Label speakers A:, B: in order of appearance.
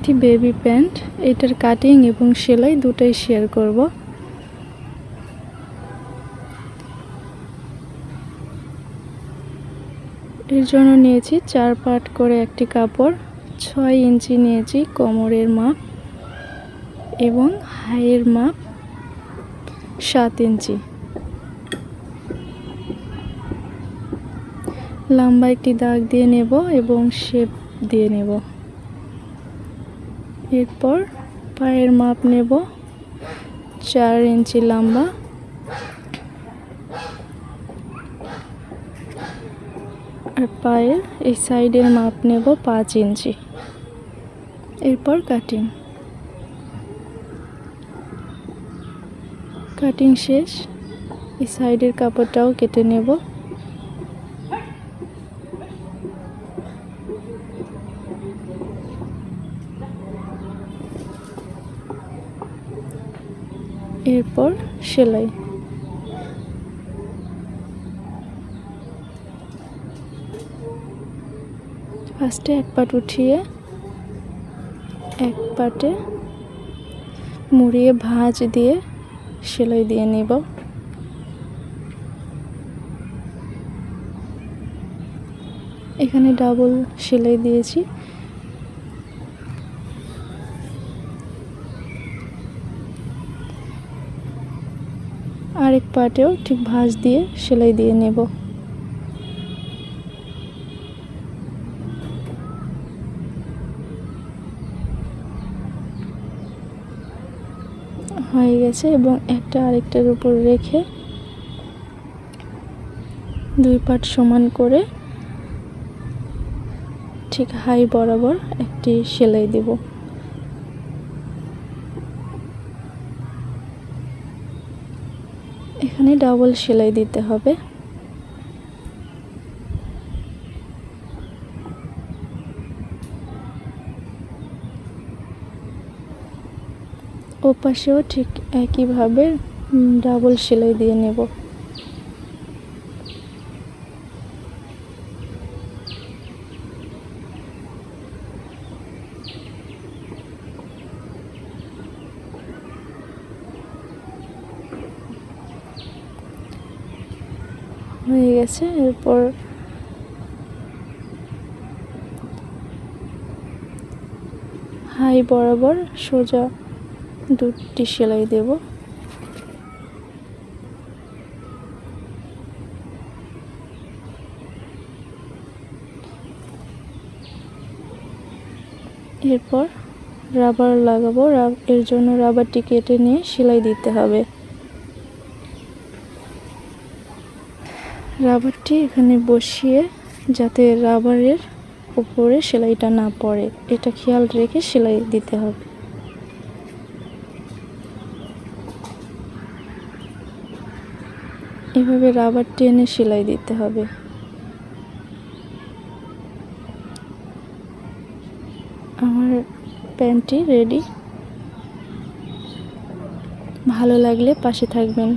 A: একটি baby pant, এটার cutting এবং সেলাই দুটাই শেয়ার করব। এর জন্য নিয়েছি 4 পার্ট করে একটি কাপড়, 6 ইঞ্চি নিয়েছি কোমরের মাপ এবং হাইয়ের মাপ 7 ইঞ্চি। লম্বা একটি দাগ দিয়ে নেব এবং শেপ দিয়ে নেব। এরপর পায়ের মাপ নেব 4 ইঞ্চি লম্বা আর পায়ের এই সাইডের মাপ নেব 5 ইঞ্চি। এরপর কাটিং শেষ। এই সাইডের কাপড়টাও কেটে নেব। এরপর সেলাই। ফার্স্টে এক পাট উঠিয়ে এক পাটে মুড়িয়ে ভাঁজ দিয়ে সেলাই দিয়ে নেব। এখানে ডাবল সেলাই দিয়েছি। আরেক পাটেও ঠিক ভাঁজ দিয়ে সেলাই দিয়ে নেব। হয়ে গেছে এবং একটা আরেকটার উপর রেখে 2 পাট সমান করে ঠিক হাই বরাবর একটি সেলাই দেব। এখানে ডাবল সেলাই দিতে হবে। ওপাশেও ঠিক একইভাবে ডাবল সেলাই দিয়ে নেব। হয়ে গেছে। এরপর হাই বরাবর সোজা 2টি সেলাই দেব। এরপর রাবার লাগাবো। এর জন্য রাবারটি কেটে নিয়ে সেলাই দিতে হবে। রাবারটি এখানে বসিয়ে যাতে রাবারের উপরে সেলাইটা না পড়ে এটা খেয়াল রেখে সেলাই দিতে হবে। এভাবে রাবার টেনে সেলাই দিতে হবে। আমার প্যান্টটি রেডি। ভালো লাগলে পাশে থাকবেন।